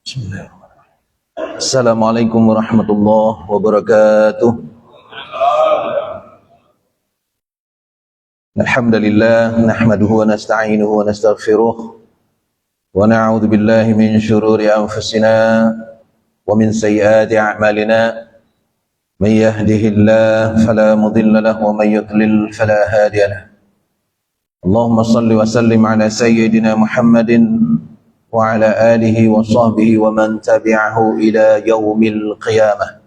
Bismillahirrahmanirrahim. Assalamualaikum warahmatullahi wabarakatuh. Alhamdulillah nahmaduhu wa nasta'inuhu wa nastaghfiruh wa na'udzu billahi min shururi anfusina wa min sayyiati a'malina. May yahdihillahu fala mudilla lahu wa may yudlil fala hadiya lahu. Allahumma shalli wa sallim ala sayyidina Muhammadin wa ala alihi wa sahbihi wa man tabi'ahu ila yaumil qiyamah.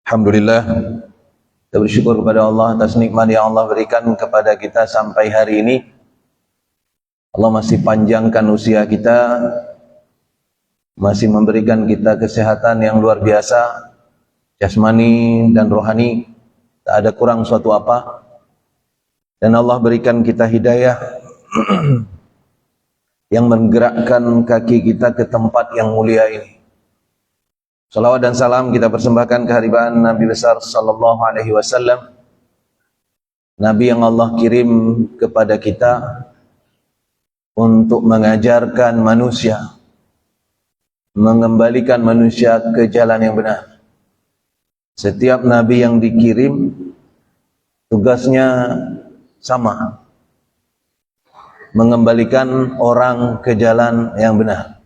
Alhamdulillah, kita bersyukur kepada Allah atas nikmat yang Allah berikan kepada kita sampai hari ini. Allah masih panjangkan usia kita, masih memberikan kita kesehatan yang luar biasa, jasmani dan rohani, tak ada kurang suatu apa. Dan Allah berikan kita hidayah yang menggerakkan kaki kita ke tempat yang mulia ini. Salawat dan salam kita persembahkan kehadiran Nabi besar sallallahu alaihi wasallam, Nabi yang Allah kirim kepada kita untuk mengajarkan manusia, mengembalikan manusia ke jalan yang benar. Setiap Nabi yang dikirim tugasnya sama, mengembalikan orang ke jalan yang benar.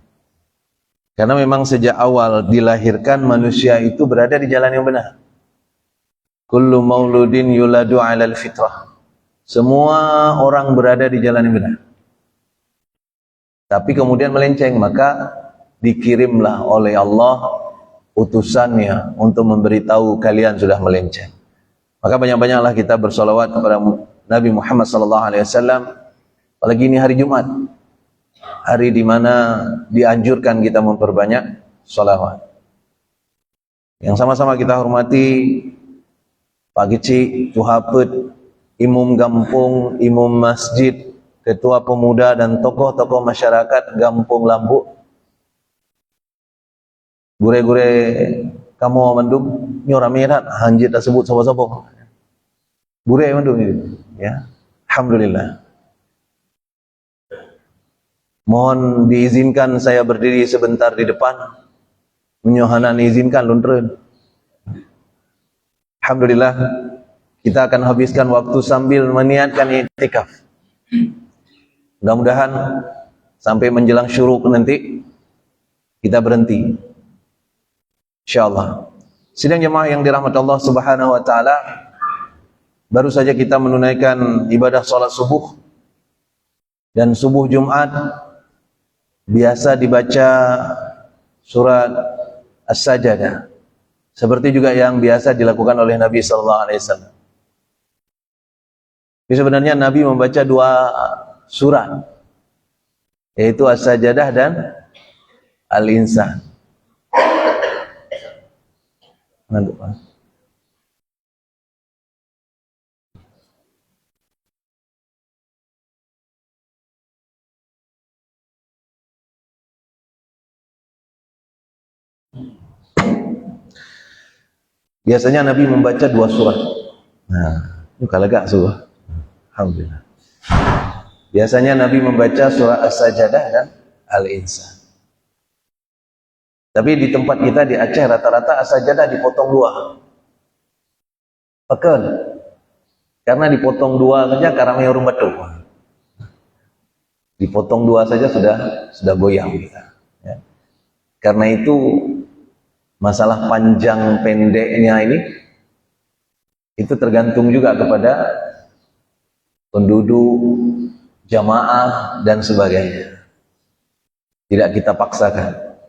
Karena memang sejak awal dilahirkan manusia itu berada di jalan yang benar. Kullu mauludin yuladu 'alal fitrah. Semua orang berada di jalan yang benar. Tapi kemudian melenceng, maka dikirimlah oleh Allah utusannya untuk memberitahu kalian sudah melenceng. Maka banyak-banyaklah kita bersolawat kepada Nabi Muhammad sallallahu alaihi wasallam. Apalagi ini hari Jumat, hari di mana dianjurkan kita memperbanyak sholawat. Yang sama-sama kita hormati Pak Geci, Tuhapet, Imam Gampung, Imam Masjid, Ketua Pemuda dan tokoh-tokoh masyarakat Gampung Lambu. Gure-gure kamu mendung nyoramirat hanjit tersebut sopo-sopo. Gure mendung itu, ya. Alhamdulillah. Mohon diizinkan saya berdiri sebentar di depan. Menyohanan izinkan luntren. Alhamdulillah, kita akan habiskan waktu sambil meniatkan i'tikaf. Mudah-mudahan sampai menjelang syuruk nanti kita berhenti. Insyaallah. Sidang jemaah yang dirahmati Allah Subhanahu wa taala, baru saja kita menunaikan ibadah salat subuh. Dan subuh Jumat biasa dibaca surat As-Sajdah, seperti juga yang biasa dilakukan oleh Nabi sallallahu alaihi wasallam. Sebenarnya Nabi membaca dua surat, yaitu As-Sajdah dan Al-Insan. Biasanya Nabi membaca dua surat. Nah, itu kalegak surah. Alhamdulillah. Biasanya Nabi membaca surah As-Sajdah dan Al-Insan. Tapi di tempat kita di Aceh rata-rata As-Sajdah dipotong dua. Pekel. Karena dipotong dua saja karame urung batu. Dipotong dua saja sudah goyang kita. Ya. Karena itu masalah panjang pendeknya ini itu tergantung juga kepada penduduk, jamaah dan sebagainya. Tidak kita paksakan.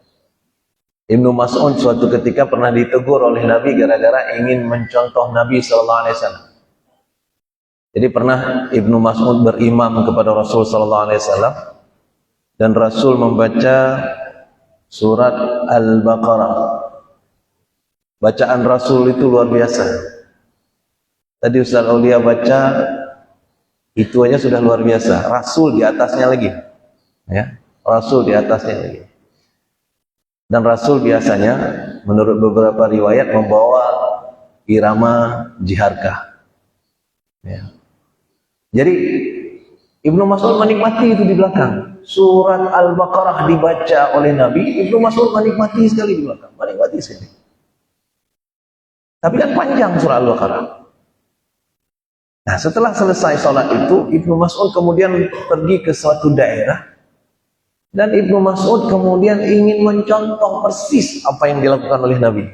Ibnu Mas'ud suatu ketika pernah ditegur oleh Nabi gara-gara ingin mencontoh Nabi sallallahu alaihi wasallam. Jadi pernah Ibnu Mas'ud berimam kepada Rasul sallallahu alaihi wasallam dan Rasul membaca surat Al-Baqarah. Bacaan Rasul itu luar biasa. Tadi Ustaz Aulia baca, itu aja sudah luar biasa. Rasul di atasnya lagi, ya. Rasul di atasnya lagi. Dan Rasul biasanya, menurut beberapa riwayat, membawa irama jiharkah. Ya. Jadi Ibnu Mas'ud menikmati itu di belakang. surat Al-Baqarah dibaca oleh Nabi, Ibnu Mas'ud menikmati sekali di belakang, menikmati sekali. Tapi kan panjang surah Al-Baqarah. Nah, setelah selesai sholat itu, Ibnu Mas'ud kemudian pergi ke suatu daerah, dan Ibnu Mas'ud kemudian ingin mencontoh persis apa yang dilakukan oleh Nabi.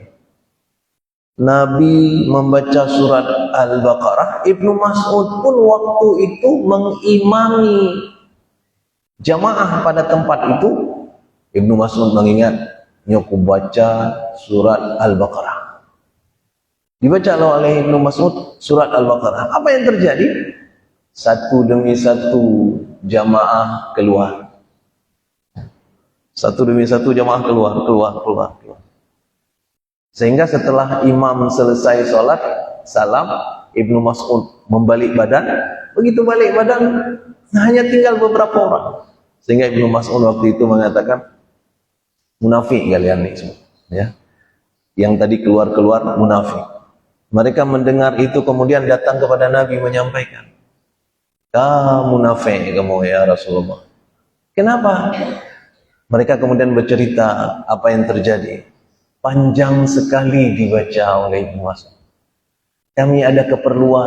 Nabi membaca surat Al-Baqarah, Ibnu Mas'ud pun waktu itu mengimami jamaah pada tempat itu. Ibnu Mas'ud mengingat, nyoku baca surat Al-Baqarah. Dibaca oleh Ibnu Mas'ud surat Al-Baqarah. Apa yang terjadi? Satu demi satu jamaah keluar. Satu demi satu jamaah keluar. Sehingga setelah imam selesai sholat, salam, Ibnu Mas'ud membalik badan. Begitu balik badan, hanya tinggal beberapa orang. Sehingga Ibnu Mas'ud waktu itu mengatakan, munafik kalian nih semua. Ya. Yang tadi keluar munafik. Mereka mendengar itu kemudian datang kepada Nabi menyampaikan, kamu munafik kamu ya Rasulullah. Kenapa? Mereka kemudian bercerita apa yang terjadi. Panjang sekali dibaca oleh Ibnu Mas'ud. Kami ada keperluan,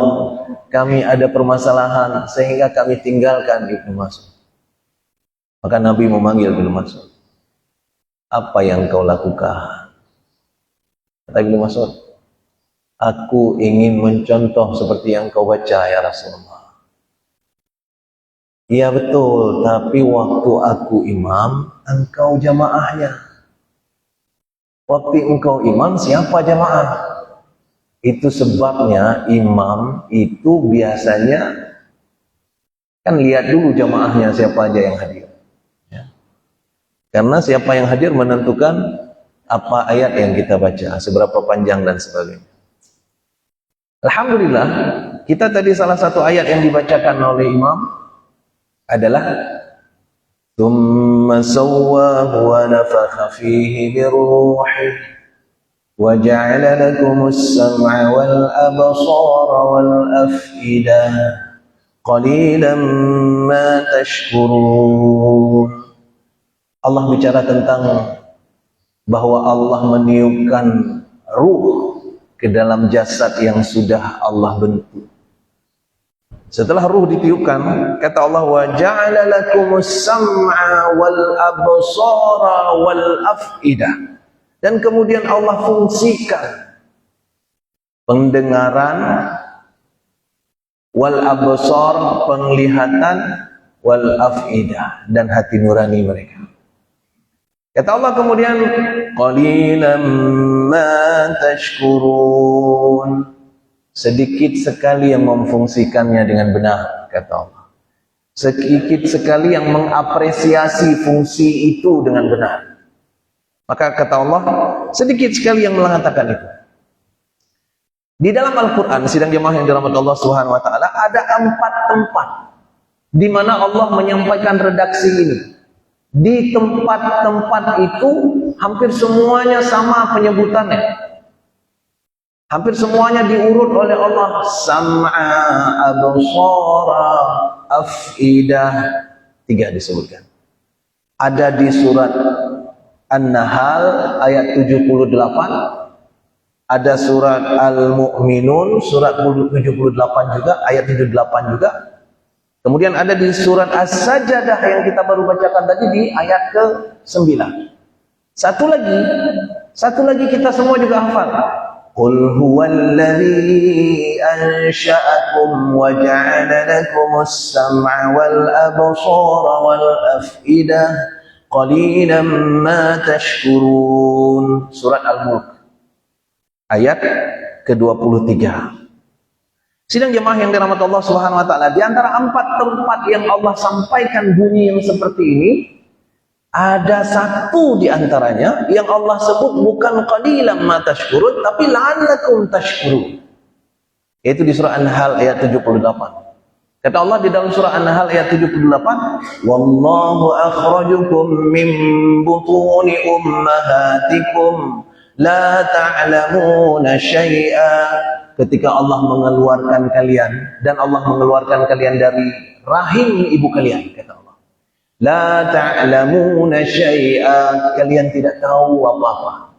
kami ada permasalahan, sehingga kami tinggalkan Ibnu Mas'ud. Maka Nabi memanggil Ibnu Mas'ud. Apa yang kau lakukan? Kata Ibnu Mas'ud, aku ingin mencontoh seperti yang kau baca ya Rasulullah. Iya betul, tapi waktu aku imam, engkau jamaahnya. Waktu engkau imam, siapa jamaah? Itu sebabnya imam itu biasanya kan lihat dulu jamaahnya siapa aja yang hadir. Ya. Karena siapa yang hadir menentukan apa ayat yang kita baca, seberapa panjang dan sebagainya. Alhamdulillah, kita tadi salah satu ayat yang dibacakan oleh imam adalah ثم سواه ونفخ فيه من روحه وجعل لكم السمع والأبصار والأفئدة قليلا ما تشكرون. Allah bicara tentang bahwa Allah meniupkan ruh ke dalam jasad yang sudah Allah bentuk. Setelah ruh ditiupkan, kata Allah, wa ja'ala lakumus sam'a wal absara wal af'idah. Dan kemudian Allah fungsikan pendengaran, wal absar, penglihatan, wal af'idah, dan hati nurani mereka. Kata Allah kemudian, qalilan ma tashkurun. Sedikit sekali yang memfungsikannya dengan benar, kata Allah. Sedikit sekali yang mengapresiasi fungsi itu dengan benar. Maka kata Allah, sedikit sekali yang mengatakan itu. Di dalam Al-Quran, sidang jemaah yang dirahmati Allah Subhanahu wa Ta'ala, ada 4 tempat di mana Allah menyampaikan redaksi ini. Di tempat-tempat itu hampir semuanya sama penyebutannya. Hampir semuanya diurut oleh Allah. Sam'a, absara, af'idah. 3 disebutkan. Ada di surat An-Nahl ayat 78. Ada surat Al-Mu'minun surat 78 juga, ayat 78 juga. Kemudian ada di surat As-Sajdah yang kita baru bacakan tadi di ayat ke-9. Satu lagi kita semua juga hafal. Qul huwallazi ansha'akum wa ja'ala lakumus sam'a wal absara wal af'idah qalilan ma tashkurun. Surat Al-Mulk ayat ke-23. Sidang jemaah yang dirahmati Allah Subhanahu wa Ta'ala, di antara 4 tempat yang Allah sampaikan bunyi yang seperti ini, ada 1 di antaranya yang Allah sebut bukan qalilan ma tashkurun, tapi la'allakum tashkurun. Yaitu di surah An-Nahl ayat 78. Kata Allah di dalam surah An-Nahl ayat 78, wallahu akhrajukum min butuni ummahatikum la ta'lamuna syai'a. Ketika Allah mengeluarkan kalian, dan Allah mengeluarkan kalian dari rahim ibu kalian, kata Allah, La ta'lamuna syai'a, kalian tidak tahu apa-apa.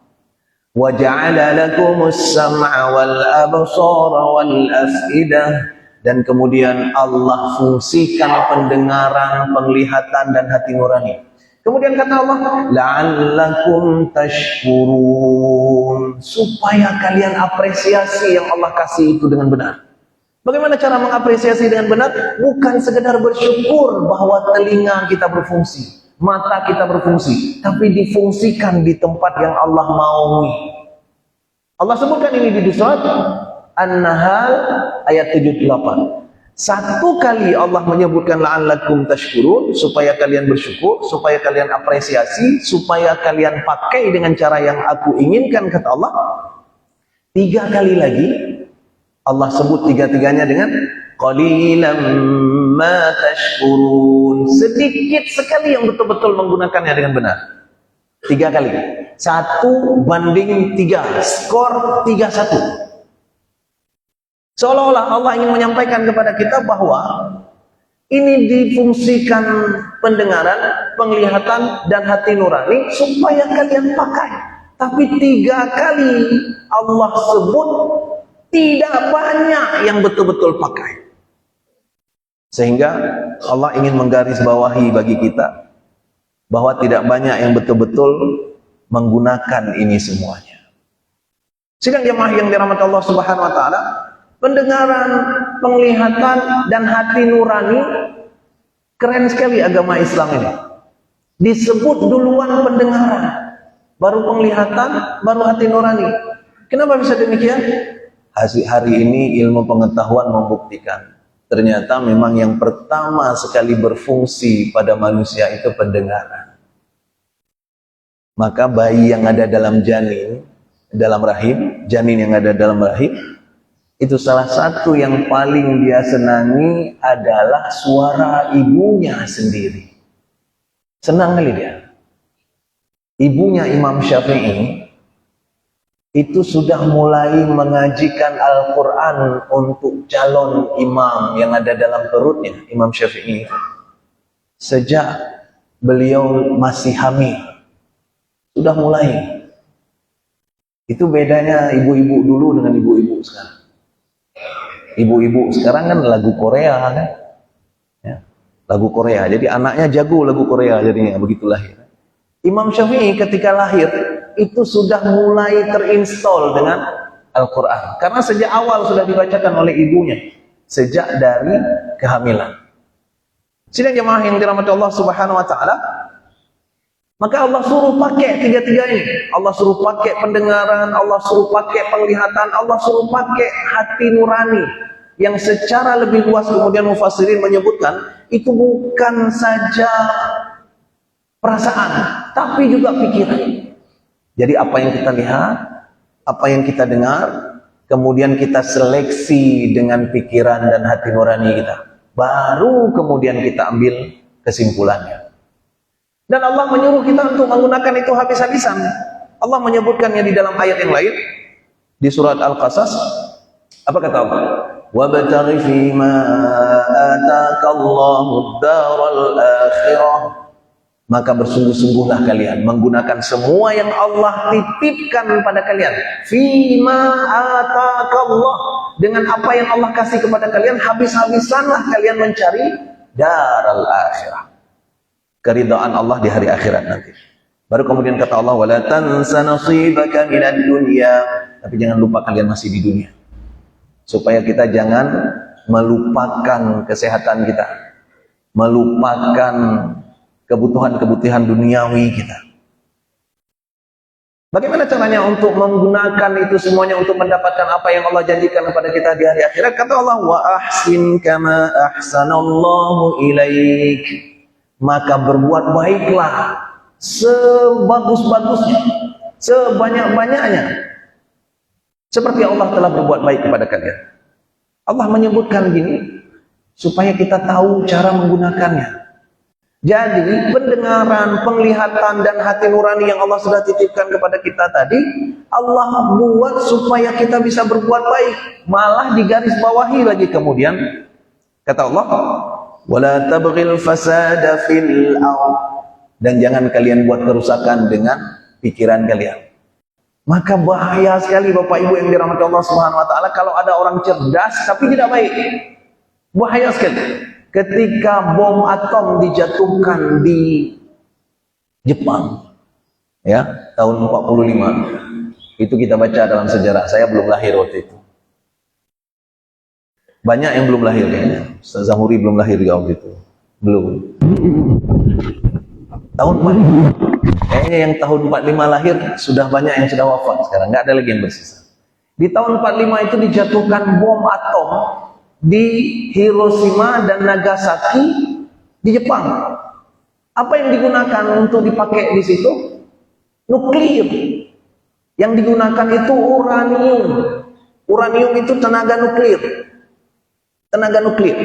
Wa ja'ala lakumus sam'a wal absara wal af'idah, dan kemudian Allah fungsikan pendengaran, penglihatan dan hati nurani. Kemudian kata Allah, la'allakum tashkurun, supaya kalian apresiasi yang Allah kasih itu dengan benar. Bagaimana cara mengapresiasi dengan benar? Bukan sekedar bersyukur bahwa telinga kita berfungsi, mata kita berfungsi, tapi difungsikan di tempat yang Allah maui. Allah sebutkan ini di surat An-Nahl ayat 78. Satu kali Allah menyebutkan la'allakum tashkurun, supaya kalian bersyukur, supaya kalian apresiasi, supaya kalian pakai dengan cara yang aku inginkan, kata Allah. 3 kali lagi Allah sebut tiga-tiganya dengan qalilan ma tashkurun, sedikit sekali yang betul-betul menggunakannya dengan benar. 3 kali. 1:3, skor 3-1. Seolah-olah Allah ingin menyampaikan kepada kita bahwa ini difungsikan pendengaran, penglihatan, dan hati nurani supaya kalian pakai. Tapi 3 kali Allah sebut, tidak banyak yang betul-betul pakai. Sehingga Allah ingin menggarisbawahi bagi kita bahwa tidak banyak yang betul-betul menggunakan ini semuanya. Sidang jemaah yang dirahmati Allah Subhanahu wa taala, pendengaran, penglihatan dan hati nurani, keren sekali agama Islam ini. Disebut duluan pendengaran, baru penglihatan, baru hati nurani. Kenapa bisa demikian? Hari ini ilmu pengetahuan membuktikan ternyata memang yang pertama sekali berfungsi pada manusia itu pendengaran. Maka bayi yang ada dalam janin, dalam rahim, janin yang ada dalam rahim, itu salah satu yang paling dia senangi adalah suara ibunya sendiri. Senang kali dia. Ibunya Imam Syafi'i itu sudah mulai mengajikan Al-Quran untuk calon imam yang ada dalam perutnya, Imam Syafi'i, sejak beliau masih hamil. Sudah mulai. Itu bedanya ibu-ibu dulu dengan ibu-ibu sekarang. Ibu-ibu sekarang kan lagu Korea kan, ya, lagu Korea. Jadi anaknya jago lagu Korea jadinya begitu lahir. Imam Syafi'i ketika lahir itu sudah mulai terinstall dengan Al-Quran, karena sejak awal sudah dibacakan oleh ibunya sejak dari kehamilan. Sidang jemaah yang dirahmati Allah Subhanahu wa taala, maka Allah suruh pakai tiga-tiga ini. Allah suruh pakai pendengaran, Allah suruh pakai penglihatan, Allah suruh pakai hati nurani, yang secara lebih luas kemudian mufassirin menyebutkan itu bukan saja perasaan, tapi juga pikiran. Jadi apa yang kita lihat, apa yang kita dengar, kemudian kita seleksi dengan pikiran dan hati nurani kita, baru kemudian kita ambil kesimpulannya. Dan Allah menyuruh kita untuk menggunakan itu habis-habisan. Allah menyebutkannya di dalam ayat yang lain, di surat Al-Qasas. Apa kata Allah? وَابْتَغِ فِي مَا آتَاكَ اللَّهُ الدَّارَ الْآخِرَةَ, maka bersungguh-sungguhlah kalian menggunakan semua yang Allah titipkan pada kalian. Fima ataqallah, dengan apa yang Allah kasih kepada kalian, habis-habisanlah kalian mencari daral akhirah, keridhaan Allah di hari akhirat nanti. Baru kemudian kata Allah, wala tansa nasibaka minad dunya, tapi jangan lupa kalian masih di dunia, supaya kita jangan melupakan kesehatan kita, melupakan kebutuhan-kebutuhan duniawi kita. Bagaimana caranya untuk menggunakan itu semuanya untuk mendapatkan apa yang Allah janjikan kepada kita di hari akhirat? Kata Allah, wa ahsin kama ahsanallahu ilaik, maka berbuat baiklah sebagus-bagusnya, sebanyak-banyaknya, seperti Allah telah berbuat baik kepada kalian. Allah menyebutkan gini supaya kita tahu cara menggunakannya. Jadi pendengaran, penglihatan dan hati nurani yang Allah sudah titipkan kepada kita tadi, Allah buat supaya kita bisa berbuat baik. Malah digarisbawahi lagi kemudian kata Allah, Wala tabghil fasada fil ardh, dan jangan kalian buat kerusakan dengan pikiran kalian. Maka bahaya sekali Bapak Ibu yang dirahmati Allah Subhanahu wa taala kalau ada orang cerdas tapi tidak baik. Bahaya sekali. Ketika bom atom dijatuhkan di Jepang ya, tahun 45. Itu kita baca dalam sejarah. Saya belum lahir waktu itu. Banyak yang belum lahir kayaknya. Ustaz Zamuri belum lahir juga waktu itu. Belum. Tahun 45. Kayaknya yang tahun 45 lahir sudah banyak yang sudah wafat sekarang, nggak ada lagi yang bersisa. Di tahun 45 itu dijatuhkan bom atom di Hiroshima dan Nagasaki di Jepang. Apa yang digunakan untuk dipakai di situ? Nuklir. Yang digunakan itu uranium. Uranium itu tenaga nuklir. Tenaga nuklir.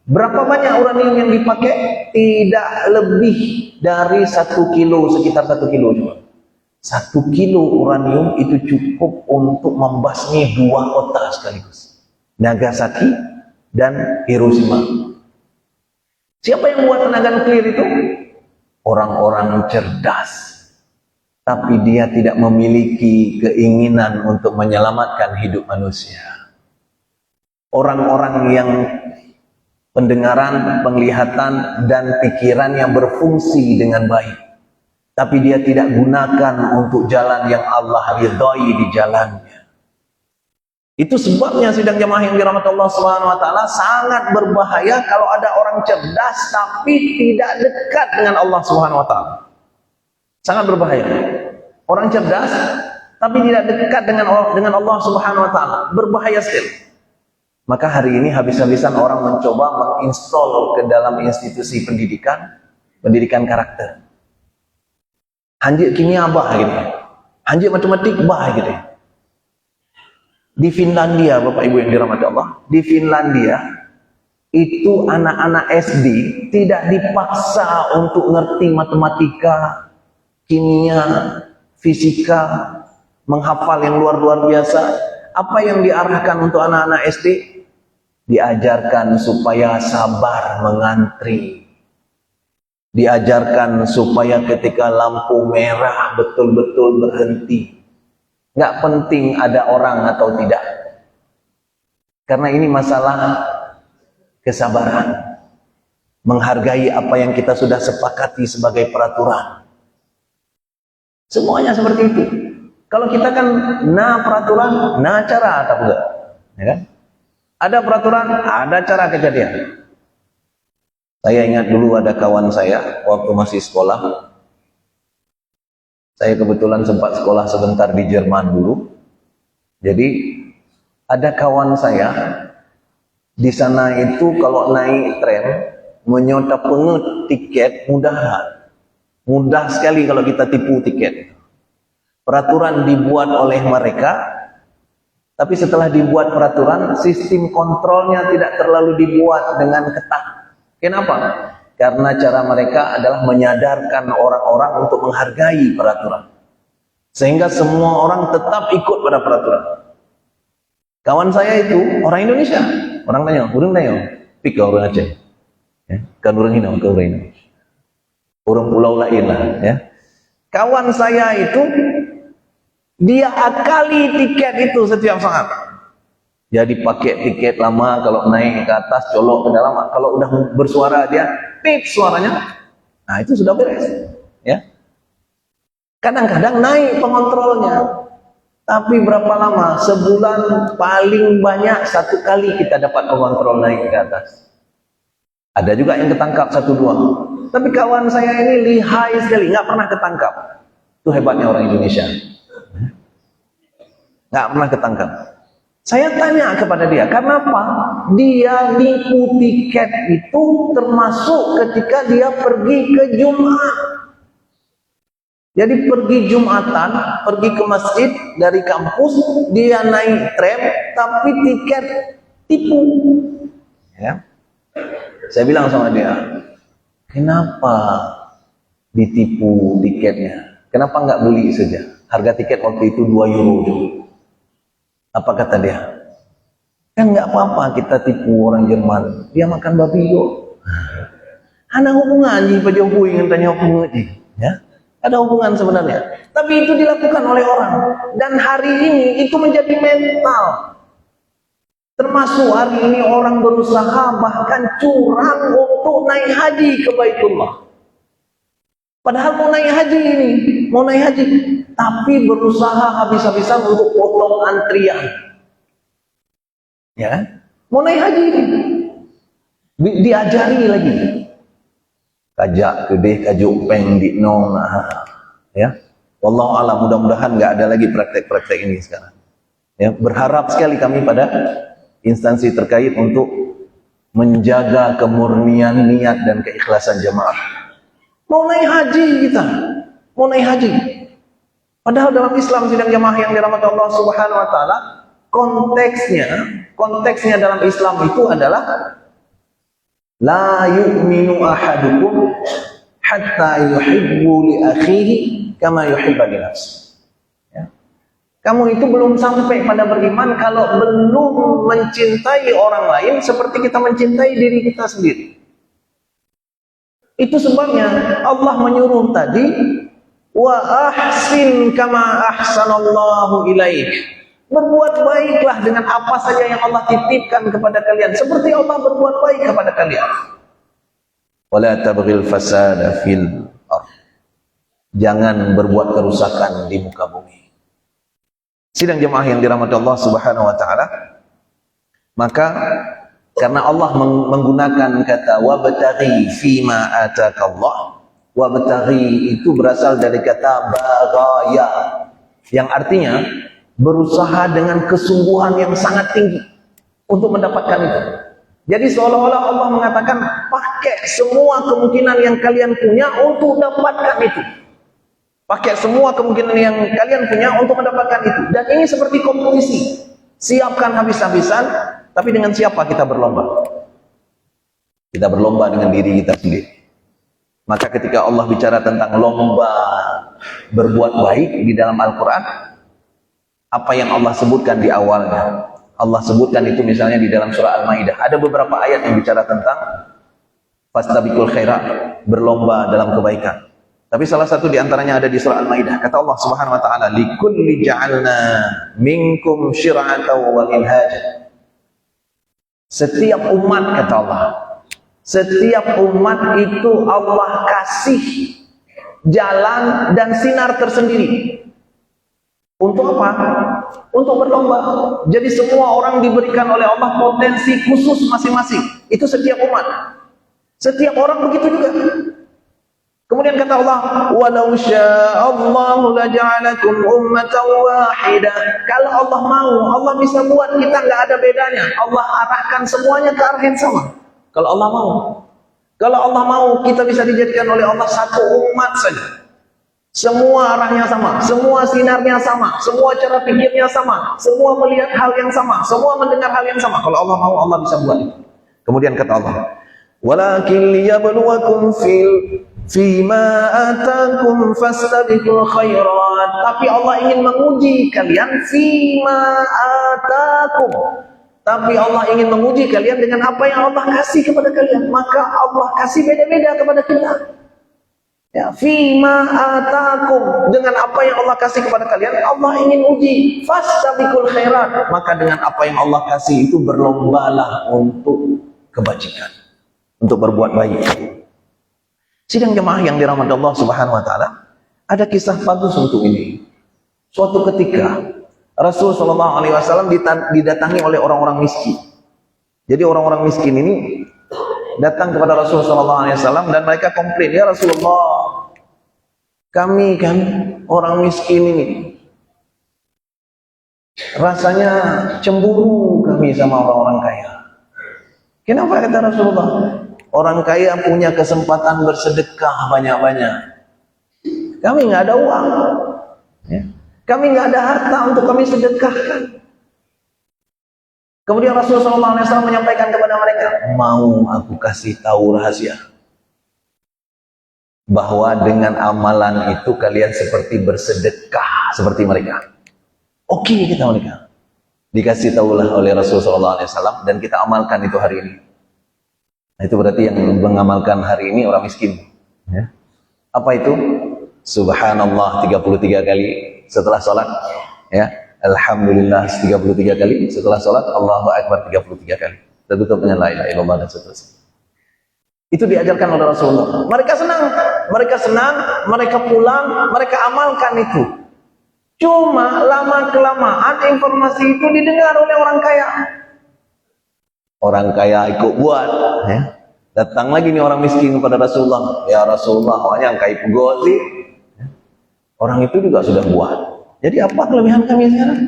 Berapa banyak uranium yang dipakai? Tidak lebih dari 1 kilo, sekitar 1 kilo juga. 1 kilo uranium itu cukup untuk membasmi 2 kota sekaligus. Nagasaki dan Hiroshima. Siapa yang buat tenaga nuklir itu? Orang-orang cerdas. Tapi dia tidak memiliki keinginan untuk menyelamatkan hidup manusia. Orang-orang yang pendengaran, penglihatan, dan pikiran yang berfungsi dengan baik. Tapi dia tidak gunakan untuk jalan yang Allah ridhai di jalannya. Itu sebabnya sidang jamaah yang dirahmati Allah Subhanahu wa taala sangat berbahaya kalau ada orang cerdas tapi tidak dekat dengan Allah Subhanahu wa taala. Sangat berbahaya. Orang cerdas tapi tidak dekat dengan Allah Subhanahu wa taala, berbahaya sekali. Maka hari ini habis-habisan orang mencoba menginstall ke dalam institusi pendidikan karakter. Hanjik kimia bah gitu. Hanjik matematik bah gitu. Di Finlandia, Bapak Ibu yang dirahmati Allah, di Finlandia itu anak-anak SD tidak dipaksa untuk ngerti matematika, kimia, fisika, menghafal yang luar biasa. Apa yang diarahkan untuk anak-anak SD? Diajarkan supaya sabar mengantri. Diajarkan supaya ketika lampu merah betul-betul berhenti. Nggak penting ada orang atau tidak. Karena ini masalah kesabaran. Menghargai apa yang kita sudah sepakati sebagai peraturan. Semuanya seperti itu. Kalau kita kan peraturan, cara atau enggak? Ya kan? Ada peraturan, ada cara kejadian. Saya ingat dulu ada kawan saya waktu masih sekolah. Saya kebetulan sempat sekolah sebentar di Jerman dulu. Jadi ada kawan saya di sana itu kalau naik tren menyota pengut tiket mudah sekali kalau kita tipu tiket. Peraturan dibuat oleh mereka, tapi setelah dibuat peraturan, sistem kontrolnya tidak terlalu dibuat dengan ketat. Kenapa? Karena cara mereka adalah menyadarkan orang-orang untuk menghargai peraturan. Sehingga semua orang tetap ikut pada peraturan. Kawan saya itu orang Indonesia. Orang tanya, pik orang Aceh. Ya, kan orang Hina, ke orang Hina. Orang pulau lain lah. Ya. Kawan saya itu, dia akali tiket itu setiap saat. Jadi pakai tiket lama, kalau naik ke atas colok ke dalam, kalau udah bersuara dia pip suaranya, nah itu sudah beres ya. Kadang-kadang naik pengontrolnya, tapi berapa lama? Sebulan paling banyak 1 kali kita dapat pengontrol naik ke atas. Ada juga yang ketangkap 1-2, tapi kawan saya ini lihai sekali, nggak pernah ketangkap. Itu hebatnya orang Indonesia, nggak pernah ketangkap. Saya tanya kepada dia, kenapa dia nipu tiket itu termasuk ketika dia pergi ke Jumat. Jadi pergi Jumatan, pergi ke masjid dari kampus, dia naik tram, tapi tiket tipu. Ya. Saya bilang sama dia, kenapa ditipu tiketnya? Kenapa nggak beli saja? Harga tiket waktu itu 2 euro dulu. Apa kata dia? Kan nggak apa-apa kita tipu orang Jerman, dia makan babi kok. Ada hubungan jika Jokowi dengan tanya hubungan ya? Ada hubungan sebenarnya. Tapi itu dilakukan oleh orang. Dan hari ini itu menjadi mental. Termasuk hari ini orang berusaha bahkan curang untuk naik haji ke Baitullah. Padahal mau naik haji ini, mau naik haji, tapi berusaha habis-habisan untuk potong antrian. Ya, mau naik haji ini, diajari lagi. Kajak kedeh kajuk peng di nong, ya. Wallahu a'lam, mudah-mudahan nggak ada lagi praktek-praktek ini sekarang. Ya, berharap sekali kami pada instansi terkait untuk menjaga kemurnian niat dan keikhlasan jamaah. Mau naik haji kita, mau naik haji. Padahal dalam Islam sidang jamaah yang dirahmati Allah Subhanahu wa taala, konteksnya dalam Islam itu adalah la yu'minu ahadukum hatta yuhibbu li akhihi kama yuhibbu li nafsihi. Ya. Kamu itu belum sampai pada beriman kalau belum mencintai orang lain seperti kita mencintai diri kita sendiri. Itu sebabnya Allah menyuruh tadi wa ahsin kama ahsanallahu ilaik. Berbuat baiklah dengan apa saja yang Allah titipkan kepada kalian seperti Allah berbuat baik kepada kalian. Wala tabghil fasada fil ardh. Jangan berbuat kerusakan di muka bumi. Sidang jemaah yang dirahmati Allah Subhanahu wa taala, maka karena Allah menggunakan kata wabtaghi fima atakallah, wabtaghi itu berasal dari kata baghaya yang artinya berusaha dengan kesungguhan yang sangat tinggi untuk mendapatkan itu. Jadi seolah-olah Allah mengatakan pakai semua kemungkinan yang kalian punya untuk dapatkan itu. Pakai semua kemungkinan yang kalian punya untuk mendapatkan itu. Dan ini seperti kompetisi. Siapkan habis-habisan, tapi dengan siapa kita berlomba? Kita berlomba dengan diri kita sendiri. Maka ketika Allah bicara tentang lomba berbuat baik di dalam Al-Quran, apa yang Allah sebutkan di awalnya, Allah sebutkan itu misalnya di dalam surah Al-Maidah. Ada beberapa ayat yang bicara tentang fastabiqul khairat, berlomba dalam kebaikan. Tapi salah satu di antaranya ada di surah Al-Maidah. Kata Allah Subhanahu wa taala, likulli ja'alna minkum syir'atan wa minhaja. Setiap umat, kata Allah, setiap umat itu Allah kasih jalan dan sinar tersendiri. Untuk apa? Untuk berlomba. Jadi semua orang diberikan oleh Allah potensi khusus masing-masing. Itu setiap umat. Setiap orang begitu juga. Kemudian kata Allah, "Walau sya'allahu laja'alakum ummatan wahidah." Kalau Allah mau, Allah bisa buat kita nggak ada bedanya. Allah arahkan semuanya ke arah yang sama. Kalau Allah mau. Kalau Allah mau, kita bisa dijadikan oleh Allah satu umat saja. Semua arahnya sama, semua sinarnya sama, semua cara pikirnya sama, semua melihat hal yang sama, semua mendengar hal yang sama. Kalau Allah mau, Allah bisa buat itu. Kemudian kata Allah, "Walakin liyabluwakum fima atakum fastabiqul khairat." Tapi Allah ingin menguji kalian fima atakum. Tapi Allah ingin menguji kalian dengan apa yang Allah kasih kepada kalian. Maka Allah kasih beda-beda kepada kita. Ya, fima atakum, dengan apa yang Allah kasih kepada kalian, Allah ingin uji. Fastabiqul khairat, maka dengan apa yang Allah kasih itu berlombalah untuk kebajikan, untuk berbuat baik. Sidang jemaah yang dirahmati Allah Subhanahu wa taala, ada kisah bagus untuk ini. Suatu ketika Rasul sallallahu alaihi wasallam didatangi oleh orang-orang miskin. Jadi orang-orang miskin ini datang kepada Rasul sallallahu alaihi wasallam dan mereka komplain, "Ya Rasulullah, kami kan orang miskin ini rasanya cemburu kami sama orang-orang kaya." Kenapa, kata Rasulullah? Orang kaya punya kesempatan bersedekah banyak-banyak. Kami nggak ada uang, ya. Kami nggak ada harta untuk kami sedekahkan. Kemudian Rasulullah SAW menyampaikan kepada mereka, "Mau aku kasih tahu rahasia? Bahwa dengan amalan itu kalian seperti bersedekah seperti mereka." Oke, kita mereka. Dikasih tahulah oleh Rasulullah SAW dan kita amalkan itu hari ini. Nah, itu berarti yang mengamalkan hari ini orang miskin. Ya. Apa itu? Subhanallah 33 kali setelah sholat. Ya. Alhamdulillah 33 kali setelah sholat. Allahu Akbar 33 kali. Dan tutup dengan la ilaha illallah dan seterusnya. Itu diajarkan oleh Rasulullah. Mereka senang, mereka pulang, mereka amalkan itu. Cuma lama-kelamaan informasi itu didengar oleh orang kaya. Orang kaya ikut buat, ya. Datang lagi nih orang miskin kepada Rasulullah. Ya Rasulullah, yang kaya pegot sih. Orang itu juga sudah buat. Jadi apa kelebihan kami sekarang?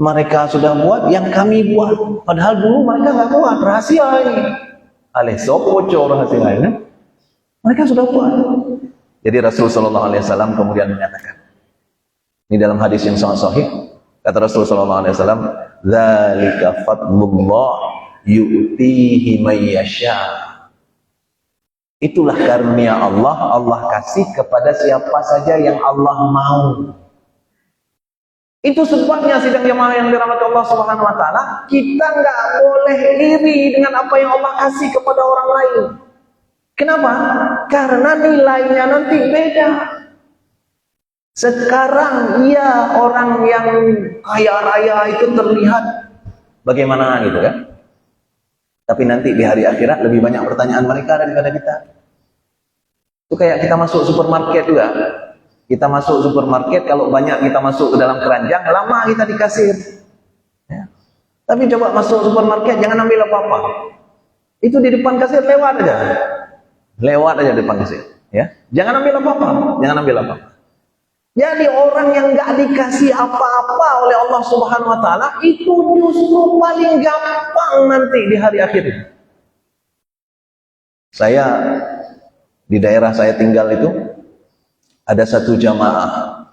Mereka sudah buat, yang kami buat. Padahal dulu mereka nggak buat. Rahasia ini. Alih bocor rahasia ini. Mereka sudah buat. Jadi Rasulullah SAW kemudian menyatakan. Ini dalam hadis yang sangat sahih. Kata Rasulullah SAW, "Dzalika fadlullah yu'tihi may yasha." Itulah karunia Allah, Allah kasih kepada siapa saja yang Allah mau. Itu sebabnya sidang jemaah yang dirahmati Allah Subhanahu wa taala, kita nggak boleh iri dengan apa yang Allah kasih kepada orang lain. Kenapa? Karena nilainya nanti beda. Sekarang orang yang kaya raya itu terlihat bagaimana gitu kan. Tapi nanti di hari akhirat lebih banyak pertanyaan mereka daripada kita. Itu kayak kita masuk supermarket juga. Kita masuk supermarket, kalau banyak kita masuk ke dalam keranjang, lama kita di kasir. Ya. Tapi coba masuk supermarket, jangan ambil apa-apa. Itu di depan kasir lewat aja. Lewat aja di depan kasir. Ya. Jangan ambil apa-apa. Jangan ambil apa-apa. Jadi orang yang nggak dikasih apa-apa oleh Allah Subhanahu wa taala itu justru paling gampang nanti di hari akhir ini. Saya di daerah saya tinggal itu ada satu jamaah.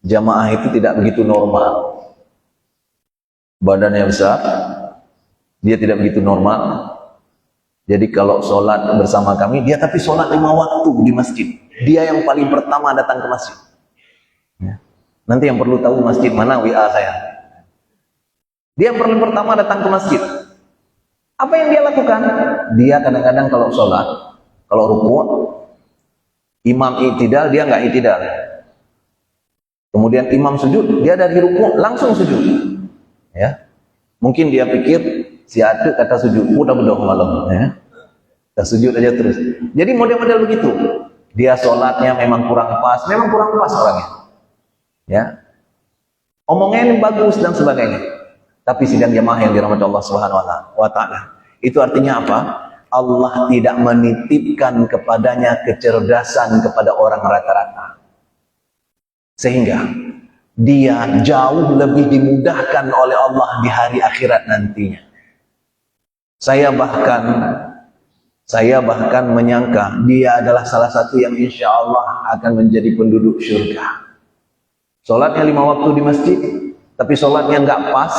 Jamaah itu tidak begitu normal. Badannya besar, dia tidak begitu normal. Jadi kalau sholat bersama kami, dia tapi sholat 5 waktu di masjid. Dia yang paling pertama datang ke masjid. Ya. Nanti yang perlu tahu masjid mana, WA saya. Dia yang paling pertama datang ke masjid. Apa yang dia lakukan? Dia kadang-kadang kalau sholat, kalau rukuk, imam i'tidal, dia nggak i'tidal. Kemudian imam sujud, dia dari rukuk langsung sujud. Ya, mungkin dia pikir si atu kata sujud, udah bedoh malam. Ya, kita sujud aja terus. Jadi model-model begitu. Dia sholatnya memang kurang pas orangnya. Ya, omongnya ini bagus dan sebagainya. Tapi sidang jamaah yang dirahmati Allah Subhanahu wa taala, itu artinya apa? Allah tidak menitipkan kepadanya kecerdasan kepada orang rata-rata. Sehingga dia jauh lebih dimudahkan oleh Allah di hari akhirat nantinya. Saya bahkan menyangka dia adalah salah satu yang insya Allah akan menjadi penduduk surga. Sholatnya 5 waktu di masjid, tapi sholatnya nggak pas,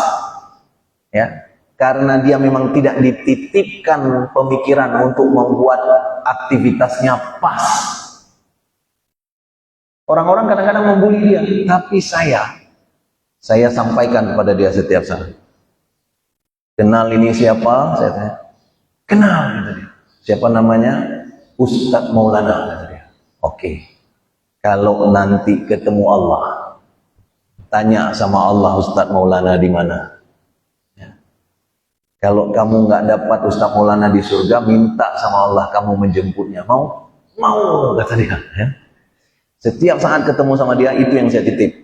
ya, karena dia memang tidak dititipkan pemikiran untuk membuat aktivitasnya pas. Orang-orang kadang-kadang membuli dia, tapi saya sampaikan kepada dia setiap saat. Kenal ini siapa? Saya tanya. Kenal, kata dia. Siapa namanya? Ustadz Maulana, kata dia. Oke. Kalau nanti ketemu Allah, tanya sama Allah Ustadz Maulana di mana. Ya. Kalau kamu nggak dapat Ustadz Maulana di surga, minta sama Allah kamu menjemputnya. Mau? Mau, kata dia. Ya. Setiap saat ketemu sama dia, itu yang saya titip.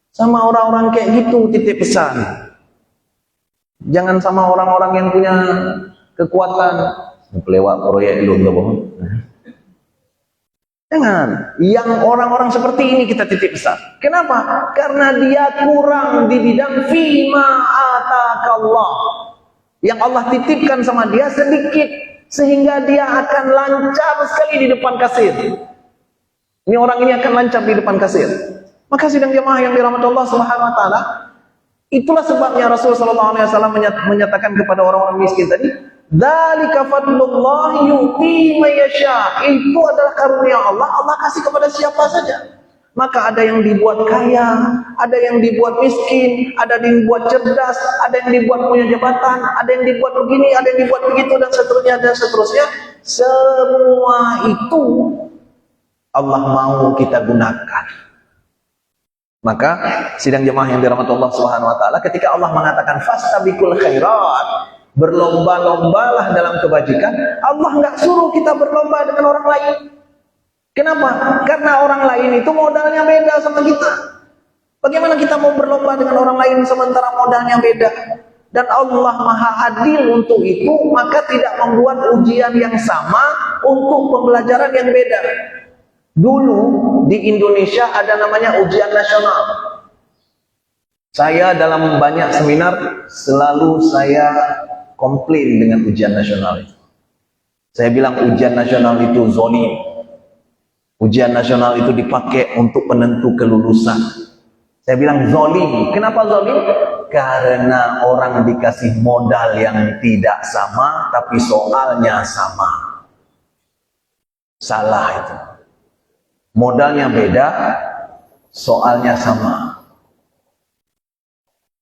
Sama orang-orang kayak gitu, titip pesan. Jangan sama orang-orang yang punya kekuatan. Pelewat proyek lu, nggak bohong. Jangan. Yang orang-orang seperti ini kita titip pesan. Kenapa? Karena dia kurang di bidang fima atakallah. Yang Allah titipkan sama dia sedikit, sehingga dia akan lancar sekali di depan kasir. Ini orang ini akan lancar di depan kasir. Maka sidang jemaah yang dirahmati Allah Subhanahu wa taala, itulah sebabnya Rasulullah SAW menyatakan kepada orang-orang miskin tadi, "Dzalika fadlullah yu'ti may yasha." Itu adalah karunia Allah, Allah kasih kepada siapa saja. Maka ada yang dibuat kaya, ada yang dibuat miskin, ada yang dibuat cerdas, ada yang dibuat punya jabatan, ada yang dibuat begini, ada yang dibuat begitu, dan seterusnya dan seterusnya. Semua itu Allah mau kita gunakan. Maka sidang jemaah yang dirahmati Allah Subhanahu wa taala, ketika Allah mengatakan fastabiqul khairat, berlomba-lombalah dalam kebajikan, Allah enggak suruh kita berlomba dengan orang lain. Kenapa? Karena orang lain itu modalnya beda sama kita. Bagaimana kita mau berlomba dengan orang lain sementara modalnya beda? Dan Allah Maha Adil untuk itu, maka tidak membuat ujian yang sama untuk pembelajaran yang beda. Dulu di Indonesia ada namanya ujian nasional. Saya dalam banyak seminar selalu saya komplain dengan ujian nasional itu. Saya bilang ujian nasional itu zalim. Ujian nasional itu dipakai untuk penentu kelulusan. Saya bilang zalim. Kenapa zalim? Karena orang dikasih modal yang tidak sama, tapi soalnya sama. Salah itu. Modalnya beda, soalnya sama.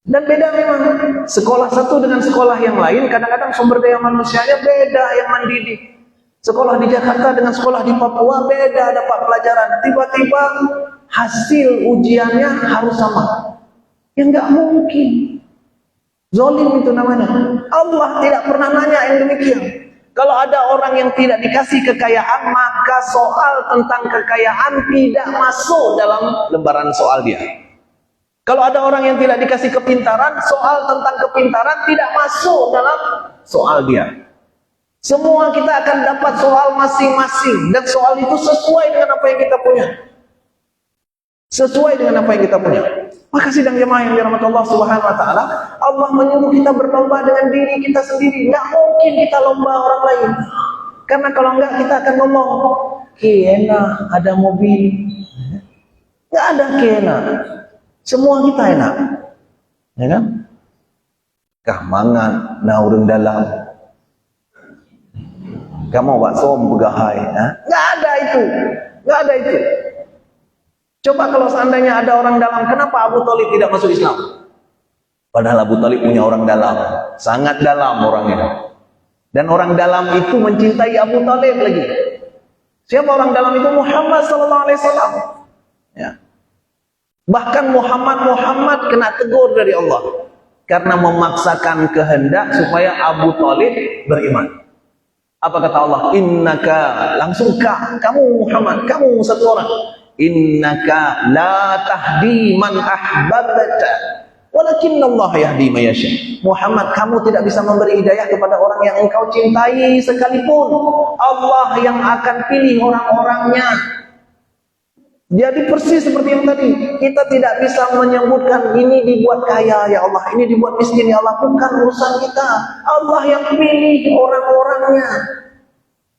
Dan beda memang. Sekolah satu dengan sekolah yang lain, kadang-kadang sumber daya manusianya beda yang mendidik. Sekolah di Jakarta dengan sekolah di Papua beda dapat pelajaran. Tiba-tiba hasil ujiannya harus sama. Ya nggak mungkin. Zalim itu namanya. Allah tidak pernah nanya yang demikian. Kalau ada orang yang tidak dikasih kekayaan, maka soal tentang kekayaan tidak masuk dalam lembaran soal dia. Kalau ada orang yang tidak dikasih kepintaran, soal tentang kepintaran tidak masuk dalam soal dia. Semua kita akan dapat soal masing-masing, dan soal itu sesuai dengan apa yang kita punya. Sesuai dengan apa yang kita punya. Maka sidang jemaah yang dirahmati Allah Subhanahu wa taala, Allah menyuruh kita berlomba dengan diri kita sendiri. Enggak mungkin kita lomba orang lain. Karena kalau enggak kita akan ngomong, "Kena ada mobil." Enggak ada kena. Semua kita enak. Ya kan? Kahmangan na urang dalam. Kamu bakso begahai, nggak ada itu, nggak ada itu. Coba kalau seandainya ada orang dalam, kenapa Abu Thalib tidak masuk Islam? Padahal Abu Thalib punya orang dalam, sangat dalam orangnya. Dan orang dalam itu mencintai Abu Thalib lagi. Siapa orang dalam itu? Muhammad sallallahu alaihi wasallam. Ya. Bahkan Muhammad kena tegur dari Allah karena memaksakan kehendak supaya Abu Thalib beriman. Apa kata Allah? Innaka, langsung kamu Muhammad, kamu satu orang. Innaka la tahdi man ahbabta, walakinna Allah yahdi man yasha. Muhammad, kamu tidak bisa memberi hidayah kepada orang yang engkau cintai sekalipun. Allah yang akan pilih orang-orangnya. Jadi persis seperti yang tadi, kita tidak bisa menyebutkan ini dibuat kaya ya Allah, ini dibuat miskin ya Allah, bukan urusan kita. Allah yang pilih orang-orangnya.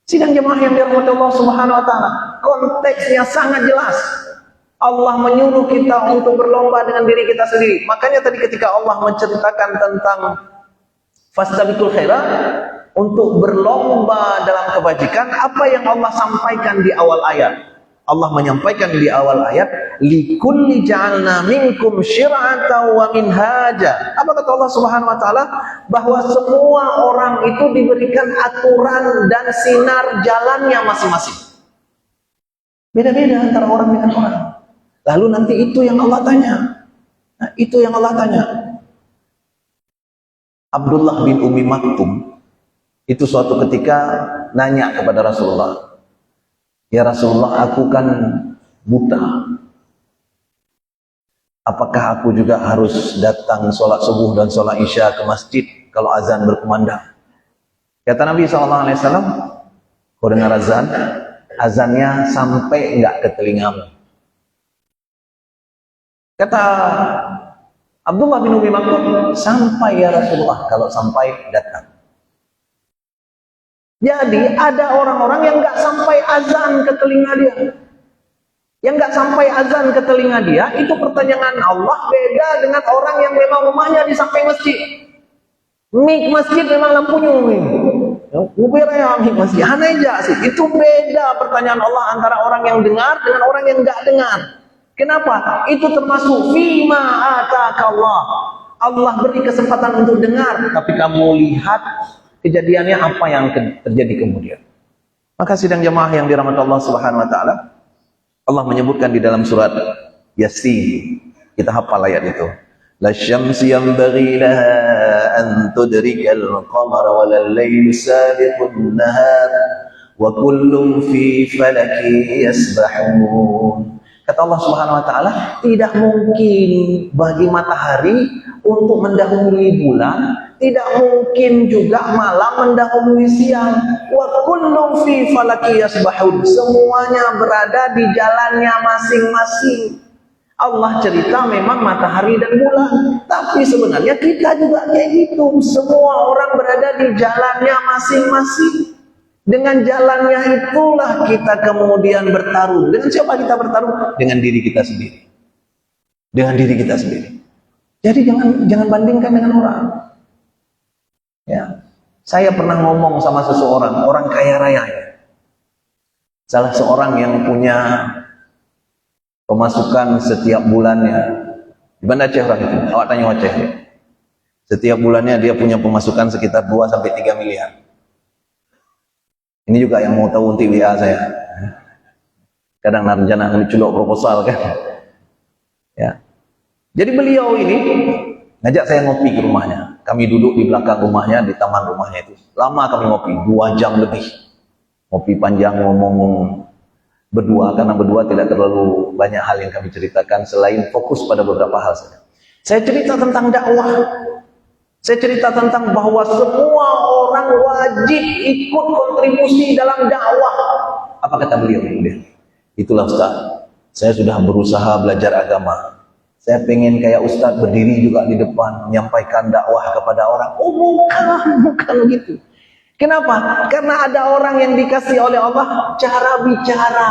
Sidang jemaah yang dirahmati Allah Subhanahu wa taala, konteksnya sangat jelas. Allah menyuruh kita untuk berlomba dengan diri kita sendiri. Makanya tadi ketika Allah menceritakan tentang fastabiqul khairat, untuk berlomba dalam kebajikan, apa yang Allah sampaikan di awal ayat? Allah menyampaikan di awal ayat, likulli ja'alna minkum syir'atan wa minhaja. Apa kata Allah Subhanahu wa taala? Bahwa semua orang itu diberikan aturan dan sinar jalannya masing-masing. Beda-beda antara orang dengan orang. Lalu nanti itu yang Allah tanya. Nah, itu yang Allah tanya. Abdullah bin Ummi Maktum itu suatu ketika nanya kepada Rasulullah, "Ya Rasulullah, aku kan buta. Apakah aku juga harus datang sholat subuh dan sholat isya ke masjid kalau azan berkumandang?" Kata Nabi SAW, kau dengar azan, azannya sampai enggak ke telingamu. Kata Abdullah bin Ummi Maktum, sampai ya Rasulullah, kalau sampai datang. Jadi ada orang-orang yang nggak sampai azan ke telinga dia. Yang nggak sampai azan ke telinga dia, itu pertanyaan Allah beda dengan orang yang memang rumahnya di samping masjid. Mik masjid memang lampunya mik masjid. Haneja sih. Itu beda pertanyaan Allah antara orang yang dengar dengan orang yang nggak dengar. Kenapa? Itu termasuk fima atakallah. Allah beri kesempatan untuk dengar, tapi kamu lihat kejadiannya apa yang terjadi kemudian. Maka sidang jamaah yang dirahmati Allah Subhanahu wa taala, Allah menyebutkan di dalam surat Yasin. Kita hafal ayat itu. La syamsi yanbaghi laha an tudrikal qamara wa al-lailu sabiqun nahar wa kullun fi falakin yasbahun. Kata Allah Subhanahu wa taala, tidak mungkin bagi matahari untuk mendahului bulan, tidak mungkin juga malam mendahului siang. Wa kullun fi falaki yasbahun. Semuanya berada di jalannya masing-masing. Allah cerita memang matahari dan bulan, tapi sebenarnya kita juga kayak gitu. Semua orang berada di jalannya masing-masing. Dengan jalannya itulah kita kemudian bertarung. Dengan siapa kita bertarung? Dengan diri kita sendiri. Dengan diri kita sendiri. Jadi jangan bandingkan dengan orang. Ya, saya pernah ngomong sama seseorang, orang kaya raya. Salah seorang yang punya pemasukan setiap bulannya. Di mana Aceh orang itu? Awak tanya Aceh. Setiap bulannya dia punya pemasukan sekitar 2-3 miliar. Ini juga yang mau tahu untuk WA saya. Kadang rencana menculok proposal kan. Ya. Jadi beliau ini ngajak saya ngopi ke rumahnya. Kami duduk di belakang rumahnya, di taman rumahnya itu. Lama kami ngopi, 2 jam lebih. Ngopi panjang, ngomong berdua, karena berdua tidak terlalu banyak hal yang kami ceritakan selain fokus pada beberapa hal saja. Saya cerita tentang dakwah. Saya cerita tentang bahwa semua orang wajib ikut kontribusi dalam dakwah. Apa kata beliau? Itulah Ustaz, saya sudah berusaha belajar agama. Saya pengen kayak Ustaz berdiri juga di depan, menyampaikan dakwah kepada orang. Oh bukan gitu. Kenapa? Karena ada orang yang dikasih oleh Allah cara bicara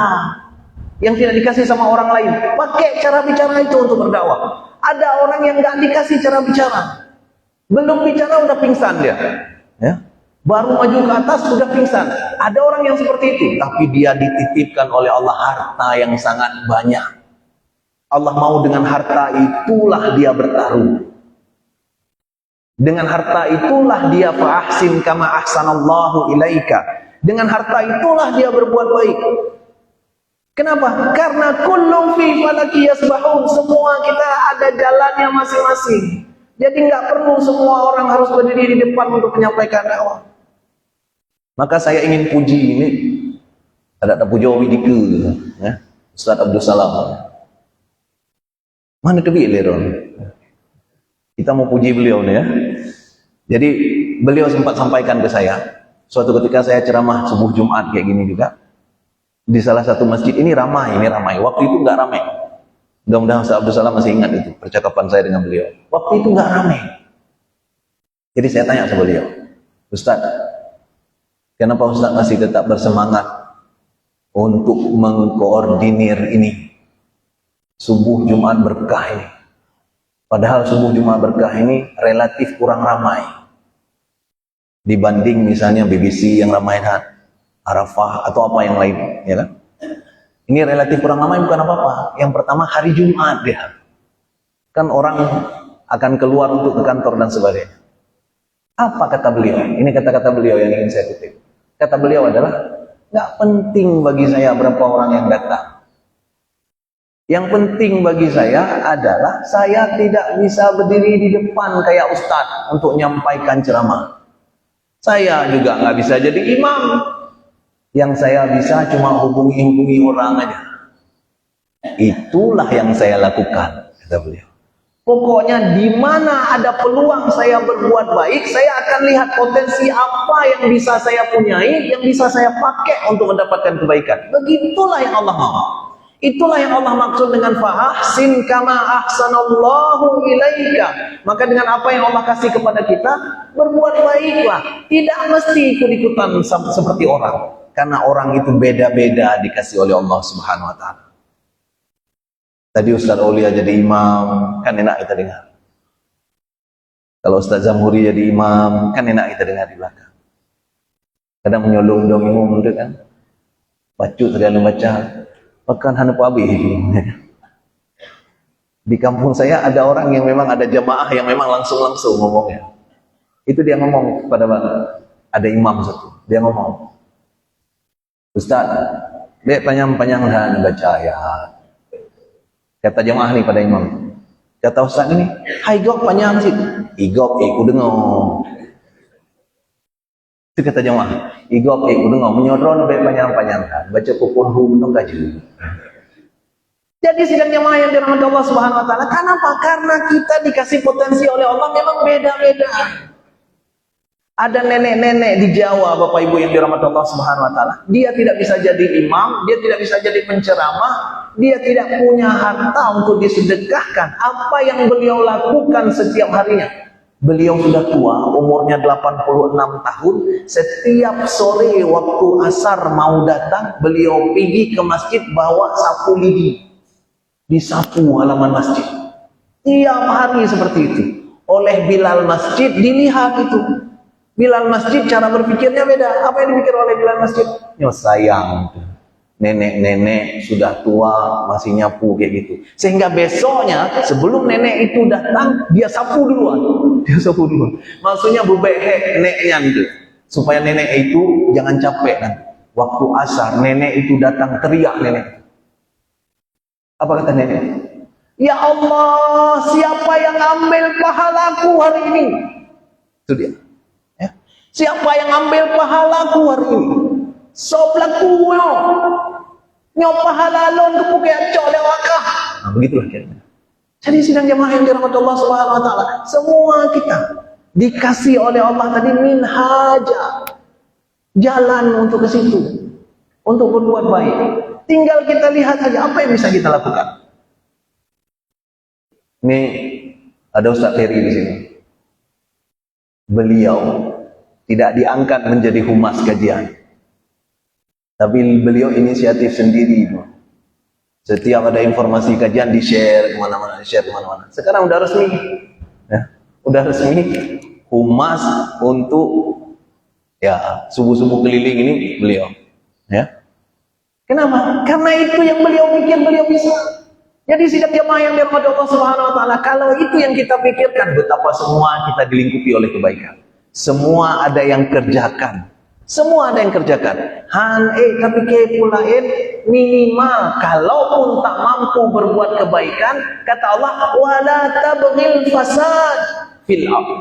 yang tidak dikasih sama orang lain. Pakai cara bicara itu untuk berdakwah. Ada orang yang nggak dikasih cara bicara. Belum bicara udah pingsan dia. Ya. Baru maju ke atas sudah pingsan. Ada orang yang seperti itu, tapi dia dititipkan oleh Allah harta yang sangat banyak. Allah mau dengan harta itulah dia bertarung. Dengan harta itulah dia fa'ahsin kama ahsanallahu ilaika. Dengan harta itulah dia berbuat baik. Kenapa? Karena kullum fi falaki yasbahun. Semua kita ada jalannya masing-masing. Jadi nggak perlu semua orang harus berdiri di depan untuk menyampaikan dakwah. Maka saya ingin puji ini, ada puji Widika, ya, Ustaz Abdul Salam. Mana kebi leron? Kita mau puji beliau nih ya. Jadi beliau sempat sampaikan ke saya, suatu ketika saya ceramah subuh Jumat kayak gini juga di salah satu masjid ini ramai. Waktu itu nggak ramai. Mudah-mudahan Ustaz Abdul Salam masih ingat itu percakapan saya dengan beliau. Waktu itu nggak ramai. Jadi saya tanya sama beliau, Ustaz, kenapa Ustaz masih tetap bersemangat untuk mengkoordinir ini subuh Jumat berkah ini? Padahal subuh Jumat berkah ini relatif kurang ramai dibanding misalnya BBC yang ramai, Arafah atau apa yang lain, ya kan? Ini relatif kurang ramai bukan apa-apa. Yang pertama hari Jumat dia. Kan orang akan keluar untuk ke kantor dan sebagainya. Apa kata beliau? Ini kata-kata beliau yang ingin saya kutip. Kata beliau adalah, nggak penting bagi saya berapa orang yang datang. Yang penting bagi saya adalah saya tidak bisa berdiri di depan kayak Ustadz untuk menyampaikan ceramah. Saya juga nggak bisa jadi imam. Yang saya bisa cuma hubungi orang aja. Itulah yang saya lakukan, kata beliau. Pokoknya di mana ada peluang saya berbuat baik, saya akan lihat potensi apa yang bisa saya punyai, yang bisa saya pakai untuk mendapatkan kebaikan. Begitulah yang Allah mau. Itulah yang Allah maksud dengan fa'ahsin kama ahsanallahu ilaika. Maka dengan apa yang Allah kasih kepada kita, berbuat baiklah. Tidak mesti ikut-ikutan seperti orang. Karena orang itu beda-beda dikasih oleh Allah Subhanahu wa ta'ala. Tadi Ustaz Aulia jadi imam, kan enak kita dengar. Kalau Ustaz Zamhuri jadi imam, kan enak kita dengar di belakang. Kadang menyolong dong imam itu kan. Baca terlalu baca, pekan hana pabi. Di kampung saya ada orang yang memang ada jamaah yang memang langsung ngomongnya. Itu dia ngomong kepada ada imam satu. Dia ngomong, Ustaz, dek panjang-panjang baca ayat. Kata jamaah nih pada imam. Kata Ustaz ini, hai gok panjang sih. Igok, ku dengar. Itu kata jamaah. Igok, ku dengar. Menyodron dek panjang-panjang. Baca kupun dong gaji. Jadi sidang jamaah yang dirahmati Allah Subhanahu Wa Taala. Kenapa? Karena kita dikasih potensi oleh Allah memang beda-beda. Ada nenek-nenek di Jawa, Bapak Ibu yang dirahmati Allah Subhanahu Wa Taala. Dia tidak bisa jadi imam, dia tidak bisa jadi penceramah, dia tidak punya harta untuk disedekahkan. Apa yang beliau lakukan setiap harinya? Beliau sudah tua, umurnya 86 tahun. Setiap sore waktu asar mau datang, beliau pergi ke masjid bawa sapu lidi. Disapu halaman masjid. Tiap hari seperti itu. Oleh Bilal masjid dilihat itu. Bilal masjid cara berpikirnya beda. Apa yang dipikir oleh Bilal masjid? Ya sayang. Nenek-nenek sudah tua masih nyapu kayak gitu. Sehingga besoknya sebelum nenek itu datang dia sapu duluan. Dia sapu duluan. Maksudnya bebehek neneknya gitu. Supaya nenek itu jangan capek nanti. Waktu asar nenek itu datang teriak nenek. Apa kata nenek? Ya Allah, siapa yang ambil pahalaku hari ini? Itu dia. Ya. Siapa yang ambil pahalaku hari ini? Soplaku yo. Nyo pahalalon ku pakai acok lewakah. Nah, begitulah kira-kira. Jadi sidang jamaah yang dirahmati Allah Subhanahu Wa Taala, semua kita dikasih oleh Allah tadi minhaja. Jalan untuk ke situ. Untuk berbuat baik. Tinggal kita lihat saja apa yang bisa kita lakukan. Ini ada Ustaz Ferry di sini. Beliau tidak diangkat menjadi humas kajian. Tapi beliau inisiatif sendiri. Setiap ada informasi kajian di-share kemana-mana, Sekarang udah resmi. Ya, udah resmi humas untuk ya subuh-subuh keliling ini beliau. Ya. Kenapa? Karena itu yang beliau pikir beliau bisa. Jadi sidang jamaah yang dirahmati Allah Subhanahu Wa Taala, kalau itu yang kita pikirkan, betapa semua kita dilingkupi oleh kebaikan. Semua ada yang kerjakan. Semua ada yang kerjakan. Tapi kayak pulain minimal kalaupun tak mampu berbuat kebaikan, kata Allah, wala tabghil fasad fil ardh.